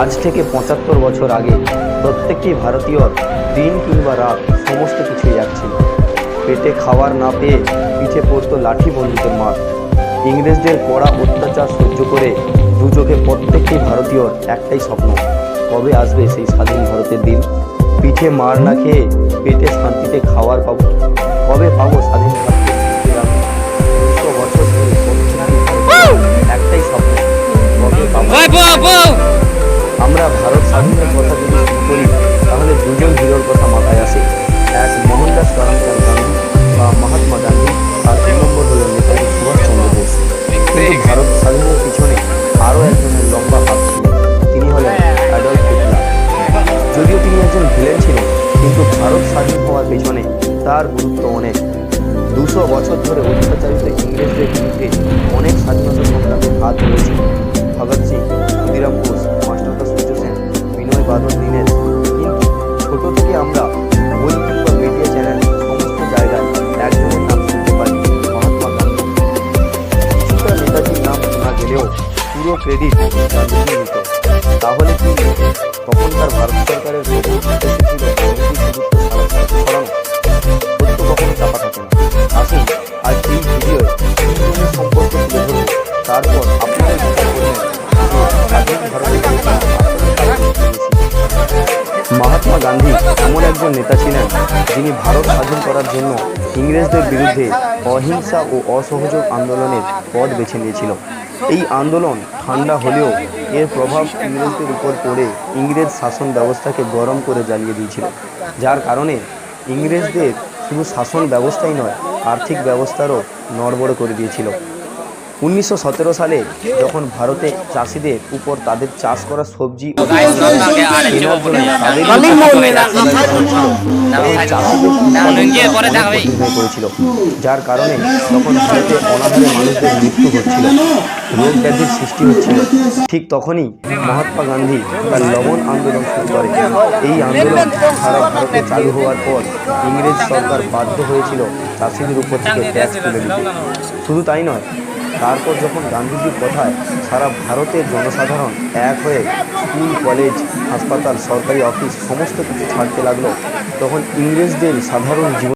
আজ থেকে ৭৫ বছর আগে প্রত্যেকটি ভারতীয়র দিন কিংবা রাত সমস্ত কিছুই এক ছিল। পেটে খাওয়ার না পেয়ে পিঠে পড়তো লাঠি বন্দুকের মার। ইংরেজদের কড়া অত্যাচার সহ্য করে দু চোখে প্রত্যেকটি ভারতীয়র একটাই স্বপ্ন, কবে আসবে সেই স্বাধীন ভারতের দিন। পিঠে মার না খেয়ে পেটে শান্তিতে খাওয়ার পাবো, কবে পাবো স্বাধীন ভারতের ২০০ বছর ধরে প্রত্যেকটি ভারতীয়র একটাই স্বপ্ন, কবে পাবো। আমরা ভারত স্বাধীনের কথা যদি শুরু করি তাহলে দুজন হিরোর কথা মাথায় আসে, এক মোহনদাস করমচাঁদ গান্ধী বা মহাত্মা গান্ধী, আর ২ নম্বর হল নেতাজি সুভাষচন্দ্র বোস। কিন্তু ভারত স্বাধীনের পিছনে আরও একজনের লম্বা হাত ছিল, তিনি হলেন অ্যাডলফ হিটলার। যদিও তিনি একজন ভিলেন ছিলেন, কিন্তু ভারত স্বাধীন হওয়ার পেছনে তার গুরুত্ব অনেক। ২০০ বছর ধরে অত্যাচারিত ইংরেজদের বিরুদ্ধে অনেক স্বাধীনতা সংগ্রামের হাত রয়েছে। ভগৎ সিং, ক্ষুদিরাম বোস, মাস্টারদা সূর্য সেন, বিনয় বাদল দীনেশ। কিন্তু ছোট থেকে আমরা বই কিংবা মিডিয়া চ্যানেল সমস্ত জায়গায় একজনের নাম শুনতে পাই, মহাত্মা গান্ধী। কিছুটা নেতাজির নাম শোনা গেলেও পুরো ক্রেডিট গান্ধীজি নিত। তাহলে কি তখনকার ভারত সরকারের প্রথম উদ্দেশ্য ছিল গান্ধীজির গুরুত্ব ছড়ানো? সত্য কখনো চাপা থাকে না। আসুন আজ এই ভিডিওয় তিনজনের সম্পর্কে তুলে ধরব, তারপর আপনাদের বিচার করবেন স্বাধীন ভারতের মহাত্মা গান্ধী এমন একজন নেতা ছিলেন যিনি ভারত স্বাধীন করার জন্য ইংরেজদের বিরুদ্ধে অহিংসা ও অসহযোগ আন্দোলনের পথ বেছে নিয়েছিল। এই আন্দোলন ঠান্ডা হলেও এর প্রভাব ইংরেজদের উপর পড়ে ইংরেজ শাসন ব্যবস্থাকে গরম করে জ্বালিয়ে দিয়েছিল, যার কারণে ইংরেজদের শুধু শাসন ব্যবস্থাই নয়, আর্থিক ব্যবস্থারও নড়বড়ে করে দিয়েছিল। ১৯১৭ সালে যখন ভারতে চাষিদের উপর তাদের চাষ করা সবজি ও করেছিল, যার কারণে তখন ভারতে অনাহারে মানুষদের মৃত্যু হচ্ছিল, রোগ ব্যাধির সৃষ্টি হচ্ছিল। ঠিক তখনই মহাত্মা গান্ধী তার লবণ আন্দোলন শুরু করে। এই আন্দোলন সারা ভারতে চালু হওয়ার পর ইংরেজ সরকার বাধ্য হয়েছিল চাষিদের উপর থেকে ট্যাক্স তুলে দিতে। শুধু তাই নয়, তারপর যখন গান্ধীজির কথায় সারা ভারতের জনসাধারণ এক হয়ে স্কুল, কলেজ, হাসপাতাল, সরকারি অফিস সমস্ত কিছু ছাড়তে লাগলো, তখন ইংরেজদের সাধারণ জীবন